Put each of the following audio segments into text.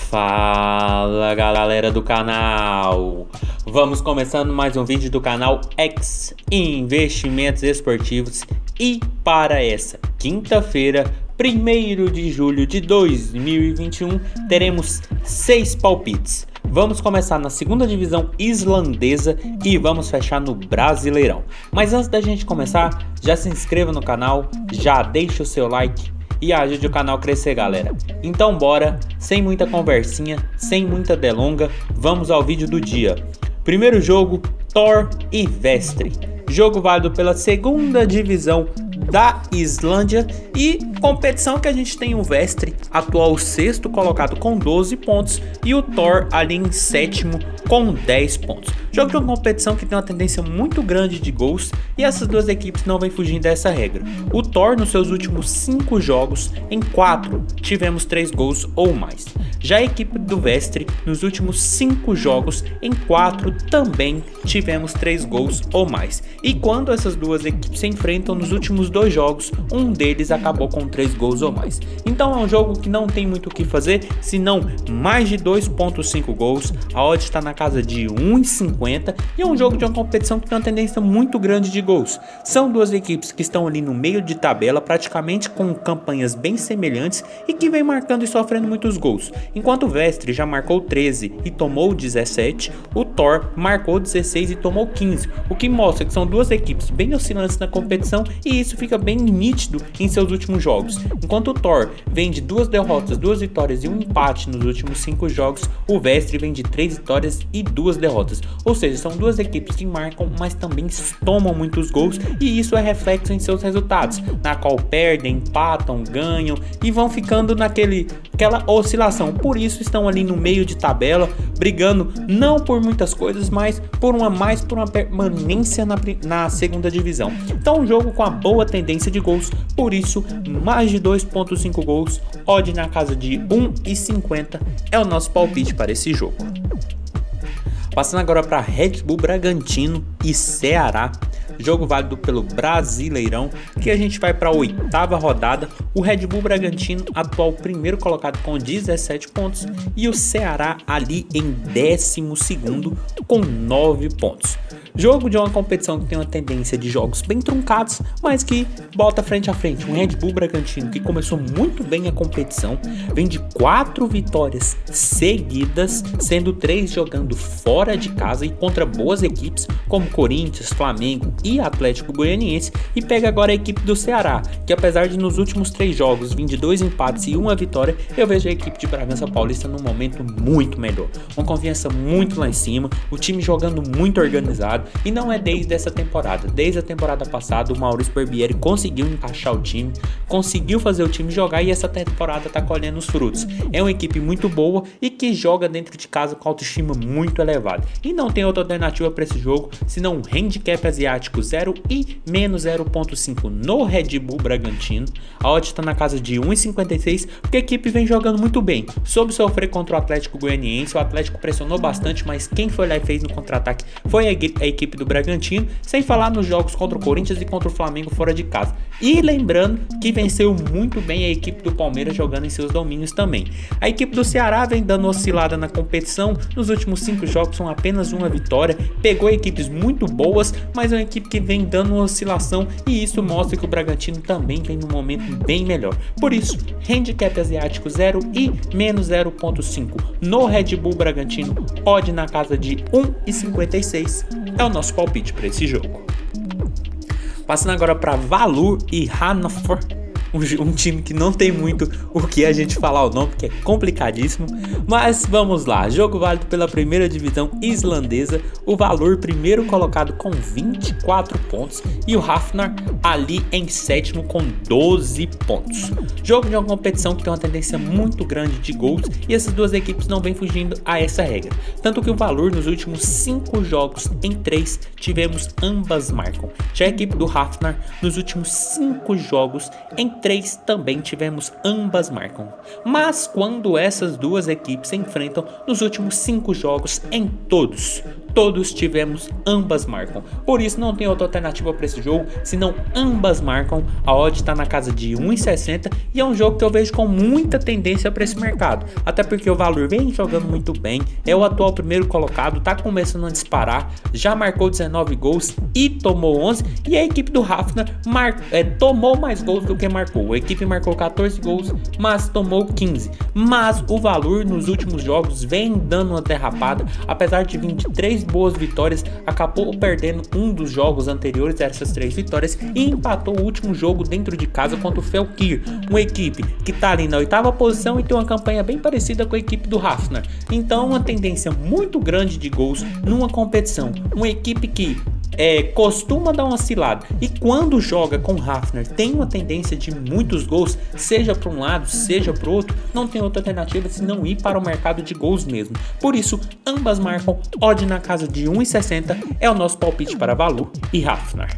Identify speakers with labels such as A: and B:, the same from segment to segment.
A: Fala galera do canal, vamos começando mais um vídeo do canal X Investimentos Esportivos e para essa quinta-feira, 1º de julho de 2021, teremos 6 palpites. Vamos começar na segunda divisão islandesa e vamos fechar no Brasileirão. Mas antes da gente começar, já se inscreva no canal, já deixa o seu like e ajude o canal a crescer, galera. Então bora, sem muita conversinha, sem muita delonga, vamos ao vídeo do dia. Primeiro jogo, Thor e Vestre. Jogo válido pela segunda divisão da Islândia e competição que a gente tem o Vestre, atual sexto colocado com 12 pontos e o Thor ali em sétimo com 10 pontos. Jogo de uma competição que tem uma tendência muito grande de gols e essas duas equipes não vêm fugindo dessa regra. O Thor nos seus últimos 5 jogos, em 4 tivemos 3 gols ou mais. Já a equipe do Vestre nos últimos 5 jogos, em 4 também tivemos 3 gols ou mais. E quando essas duas equipes se enfrentam nos últimos 2 jogos, um deles acabou com 3 gols ou mais. Então é um jogo que não tem muito o que fazer, senão mais de 2.5 gols, a odd está na casa de 1,50 e é um jogo de uma competição que tem uma tendência muito grande de gols. São duas equipes que estão ali no meio de tabela, praticamente com campanhas bem semelhantes e que vem marcando e sofrendo muitos gols. Enquanto o Vestre já marcou 13 e tomou 17, o Thor marcou 16 e tomou 15, o que mostra que são duas equipes bem oscilantes na competição e isso fica bem nítido em seus últimos jogos. Enquanto o Thor vem de 2 derrotas, 2 vitórias e um empate nos últimos 5 jogos, o Vestre vem de 3 vitórias e 2 derrotas. Ou seja, são duas equipes que marcam, mas também tomam muitos gols e isso é reflexo em seus resultados, na qual perdem, empatam, ganham e vão ficando naquela oscilação. Por isso estão ali no meio de tabela, brigando não por muitas coisas, mas por uma permanência na segunda divisão. Então um jogo com a boa tendência de gols, por isso mais de 2.5 gols, odd na casa de 1,50 é o nosso palpite para esse jogo. Passando agora para Red Bull Bragantino e Ceará, jogo válido pelo Brasileirão, que a gente vai para a 8ª rodada. O Red Bull Bragantino, atual primeiro colocado com 17 pontos, e o Ceará ali em 12º com 9 pontos. Jogo de uma competição que tem uma tendência de jogos bem truncados, mas que bota frente a frente. Um Red Bull Bragantino que começou muito bem a competição, vem de 4 vitórias seguidas, sendo 3 jogando fora de casa e contra boas equipes como Corinthians, Flamengo e Atlético Goianiense, e pega agora a equipe do Ceará, que apesar de nos últimos 3 jogos vir de 2 empates e 1 vitória, eu vejo a equipe de Bragança Paulista num momento muito melhor. Uma confiança muito lá em cima, o time jogando muito organizado. E não é desde essa temporada, desde a temporada passada o Maurício Barbieri conseguiu encaixar o time, conseguiu fazer o time jogar e essa temporada tá colhendo os frutos. É uma equipe muito boa e que joga dentro de casa com autoestima muito elevada. E não tem outra alternativa para esse jogo, senão um handicap asiático 0 e menos 0.5 no Red Bull Bragantino. A odd está na casa de 1,56 porque a equipe vem jogando muito bem. Soube sofrer contra o Atlético Goianiense, o Atlético pressionou bastante, mas quem foi lá e fez no contra-ataque foi a equipe do Bragantino, sem falar nos jogos contra o Corinthians e contra o Flamengo fora de casa. E lembrando que venceu muito bem a equipe do Palmeiras jogando em seus domínios também. A equipe do Ceará vem dando oscilada na competição, nos últimos 5 jogos são apenas uma vitória, pegou equipes muito boas, mas é uma equipe que vem dando uma oscilação e isso mostra que o Bragantino também vem num momento bem melhor. Por isso, handicap asiático 0 e menos 0.5 no Red Bull Bragantino, odd na casa de 1,56 é o nosso palpite para esse jogo. Passando agora para Valur e Hannover, um time que não tem muito o que a gente falar o nome, porque é complicadíssimo, mas vamos lá. Jogo válido pela primeira divisão islandesa, o Valur primeiro colocado com 24 pontos e o Hafnar ali em sétimo com 12 pontos. Jogo de uma competição que tem uma tendência muito grande de gols e essas duas equipes não vêm fugindo a essa regra, tanto que o Valur nos últimos 5 jogos em 3 tivemos ambas marcam. Já a equipe do Hafnar nos últimos 5 jogos em 3 também tivemos ambas marcam. Mas quando essas duas equipes se enfrentam nos últimos 5 jogos em todos todos tivemos ambas marcam. Por isso não tem outra alternativa para esse jogo, senão ambas marcam. A odd está na casa de 1,60 e é um jogo que eu vejo com muita tendência para esse mercado. Até porque o Valor vem jogando muito bem, é o atual primeiro colocado, tá começando a disparar, já marcou 19 gols e tomou 11. E a equipe do Hafner tomou mais gols do que marcou. A equipe marcou 14 gols, mas tomou 15. Mas o Valor nos últimos jogos vem dando uma derrapada, apesar de vir de 3 boas vitórias, acabou perdendo um dos jogos anteriores a essas 3 vitórias e empatou o último jogo dentro de casa contra o Felkir, uma equipe que está ali na 8ª posição e tem uma campanha bem parecida com a equipe do Hafner. Então uma tendência muito grande de gols numa competição, uma equipe que costuma dar uma cilada e quando joga com Hafner tem uma tendência de muitos gols, seja para um lado, seja para o outro, não tem outra alternativa senão ir para o mercado de gols mesmo. Por isso, ambas marcam, odd na casa de 1,60 é o nosso palpite para Valur e Hafner.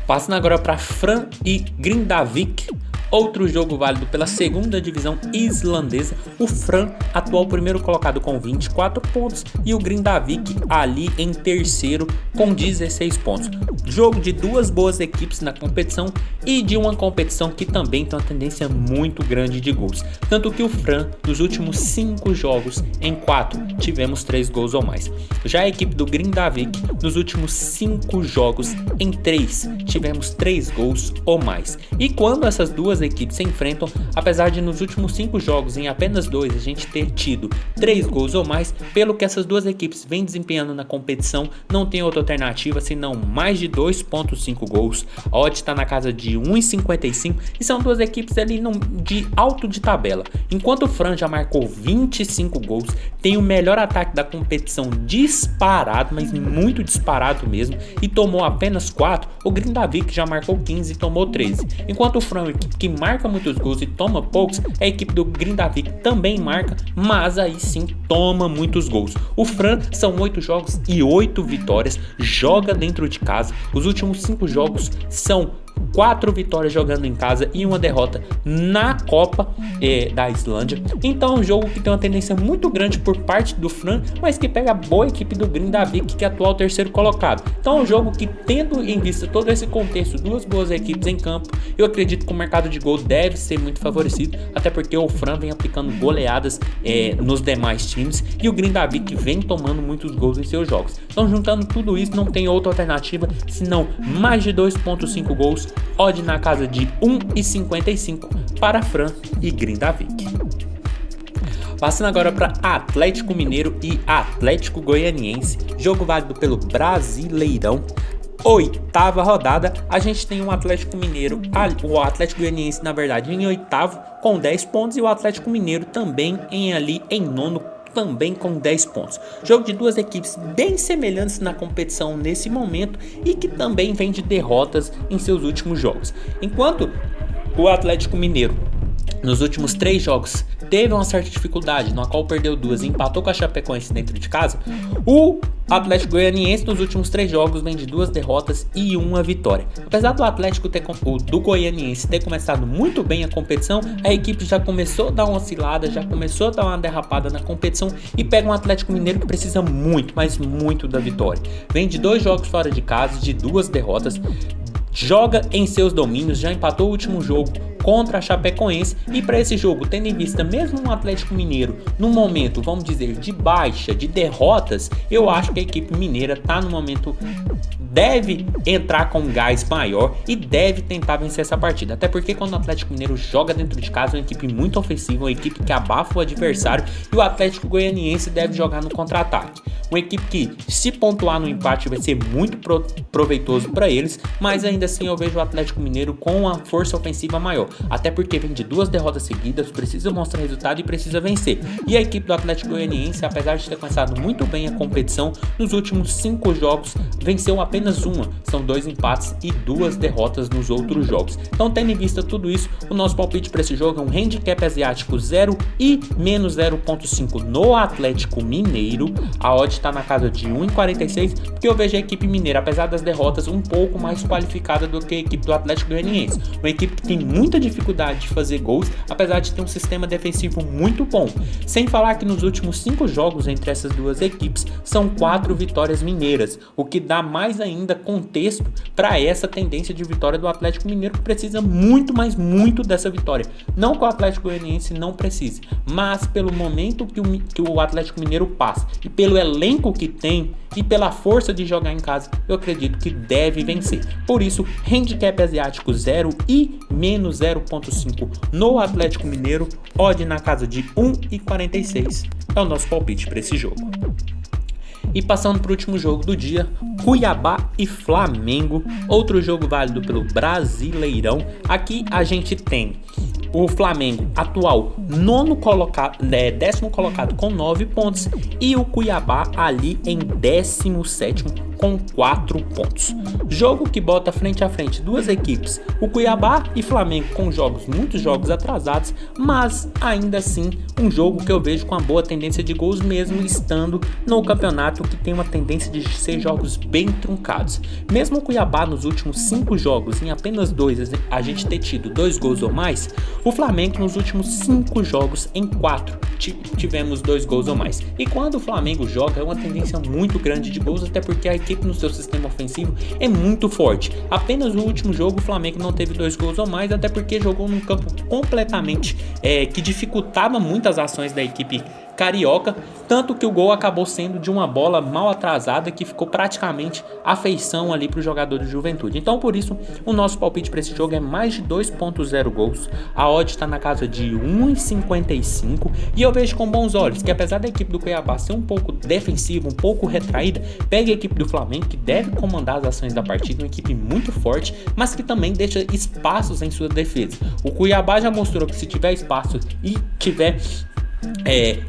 A: Passando agora para Fram e Grindavik. Outro jogo válido pela 2ª divisão islandesa, o Fram, atual primeiro colocado com 24 pontos e o Grindavik ali em terceiro com 16 pontos. Jogo de 2 boas equipes na competição e de uma competição que também tem uma tendência muito grande de gols. Tanto que o Fram, nos últimos 5 jogos, em 4 tivemos 3 gols ou mais. Já a equipe do Grindavik, nos últimos 5 jogos, em 3 tivemos 3 gols ou mais. E quando essas duas equipes se enfrentam, apesar de nos últimos 5 jogos em apenas 2 a gente ter tido 3 gols ou mais, pelo que essas duas equipes vêm desempenhando na competição, não tem outra alternativa senão mais de 2,5 gols. A odd está na casa de 1,55 e são duas equipes ali de alto de tabela. Enquanto o Fram já marcou 25 gols, tem o melhor ataque da competição disparado, mas muito disparado mesmo, e tomou apenas 4, o Grindavik já marcou 15 e tomou 13. Enquanto o Fram é uma equipe que marca muitos gols e toma poucos, a equipe do Grindavik também marca, mas aí sim toma muitos gols. O Fram são 8 jogos e 8 vitórias, joga dentro de casa. Os últimos 5 jogos são 4 vitórias jogando em casa e uma derrota na Copa da Islândia. Então é um jogo que tem uma tendência muito grande por parte do Fram, mas que pega a boa equipe do Grindavik, que é atual terceiro colocado. Então é um jogo que, tendo em vista todo esse contexto, duas boas equipes em campo, eu acredito que o mercado de gol deve ser muito favorecido, até porque o Fram vem aplicando goleadas nos demais times e o Grindavik vem tomando muitos gols em seus jogos. Então, juntando tudo isso, não tem outra alternativa senão mais de 2,5 gols, odd na casa de 1,55 para Fram e Grindavik. Passando agora para Atlético Mineiro e Atlético Goianiense, jogo válido pelo Brasileirão. 8ª rodada, a gente tem um Atlético Mineiro, o Atlético Goianiense na verdade em 8º com 10 pontos e o Atlético Mineiro também em 9º também com 10 pontos. Jogo de duas equipes bem semelhantes na competição nesse momento e que também vem de derrotas em seus últimos jogos. Enquanto o Atlético Mineiro nos últimos 3 jogos teve uma certa dificuldade, na qual perdeu 2 e empatou com a Chapecoense dentro de casa, o Atlético Goianiense nos últimos 3 jogos vem de 2 derrotas e 1 vitória. Apesar do Atlético do Goianiense ter começado muito bem a competição, a equipe já começou a dar uma oscilada, já começou a dar uma derrapada na competição e pega um Atlético Mineiro que precisa muito, mas muito da vitória. Vem de 2 jogos fora de casa, de 2 derrotas, joga em seus domínios, já empatou o último jogo contra a Chapecoense e para esse jogo, tendo em vista mesmo um Atlético Mineiro no momento, vamos dizer, de baixa, de derrotas, eu acho que a equipe mineira está no momento, deve entrar com gás maior e deve tentar vencer essa partida, até porque quando o Atlético Mineiro joga dentro de casa é uma equipe muito ofensiva, uma equipe que abafa o adversário e o Atlético Goianiense deve jogar no contra-ataque. Uma equipe que, se pontuar no empate, vai ser muito proveitoso para eles, mas ainda assim eu vejo o Atlético Mineiro com uma força ofensiva maior, até porque vem de 2 derrotas seguidas, precisa mostrar resultado e precisa vencer. E a equipe do Atlético Goianiense, apesar de ter começado muito bem a competição, nos últimos 5 jogos venceu apenas uma, são 2 empates e 2 derrotas nos outros jogos. Então, tendo em vista tudo isso, o nosso palpite para esse jogo é um handicap asiático 0 e menos 0,5 no Atlético Mineiro. A odd está na casa de 1,46, porque eu vejo a equipe mineira, apesar das derrotas, um pouco mais qualificada do que a equipe do Atlético Goianiense. Uma equipe que tem muita muita dificuldade de fazer gols, apesar de ter um sistema defensivo muito bom. Sem falar que nos últimos 5 jogos entre essas duas equipes são 4 vitórias mineiras, o que dá mais ainda contexto para essa tendência de vitória do Atlético Mineiro, que precisa muito, mas muito dessa vitória. Não que o Atlético Goianiense não precise, mas pelo momento que o Atlético Mineiro passa e pelo elenco que tem e pela força de jogar em casa, eu acredito que deve vencer. Por isso, handicap asiático 0 e menos 0.5 no Atlético Mineiro, odd na casa de 1,46 é o nosso palpite para esse jogo. E passando para o último jogo do dia, Cuiabá e Flamengo, outro jogo válido pelo Brasileirão. Aqui a gente tem o Flamengo, atual 10º colocado com 9 pontos, e o Cuiabá ali em 17º com 4 pontos. Jogo que bota frente a frente duas equipes, o Cuiabá e Flamengo, com muitos jogos atrasados, mas ainda assim um jogo que eu vejo com uma boa tendência de gols, mesmo estando no campeonato que tem uma tendência de ser jogos bem truncados. Mesmo o Cuiabá nos últimos 5 jogos, em apenas 2 a gente ter tido 2 gols ou mais, o Flamengo nos últimos 5 jogos em 4 tivemos 2 gols ou mais. E quando o Flamengo joga é uma tendência muito grande de gols, até porque a equipe no seu sistema ofensivo é muito forte. Apenas no último jogo o Flamengo não teve 2 gols ou mais, até porque jogou num campo completamente que dificultava muitas ações da equipe carioca, tanto que o gol acabou sendo de uma bola mal atrasada que ficou praticamente a feição ali para o jogador do Juventude. Então por isso o nosso palpite para esse jogo é mais de 2.0 gols, a odd está na casa de 1,55 e eu vejo com bons olhos que, apesar da equipe do Cuiabá ser um pouco defensiva, um pouco retraída, pega a equipe do Flamengo, que deve comandar as ações da partida, uma equipe muito forte, mas que também deixa espaços em sua defesa. O Cuiabá já mostrou que se tiver espaço e tiver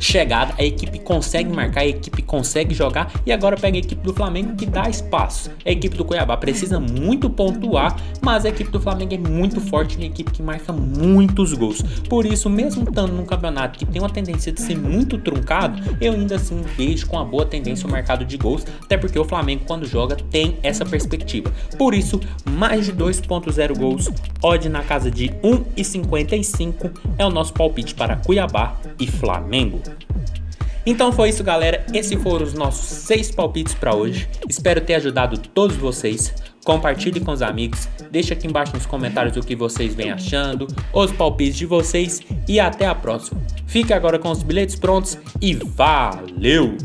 A: chegada, a equipe consegue marcar, a equipe consegue jogar, e agora pega a equipe do Flamengo, que dá espaço. A equipe do Cuiabá precisa muito pontuar, mas a equipe do Flamengo é muito forte, uma equipe que marca muitos gols. Por isso, mesmo estando num campeonato que tem uma tendência de ser muito truncado, eu ainda assim vejo com uma boa tendência o mercado de gols, até porque o Flamengo, quando joga, tem essa perspectiva. Por isso, mais de 2.0 gols, odd na casa de 1,55 é o nosso palpite para Cuiabá e Flamengo. Então foi isso, galera. Esses foram os nossos 6 palpites para hoje. Espero ter ajudado todos vocês. Compartilhe com os amigos. Deixe aqui embaixo nos comentários o que vocês vêm achando, os palpites de vocês, e até a próxima. Fique agora com os bilhetes prontos e valeu!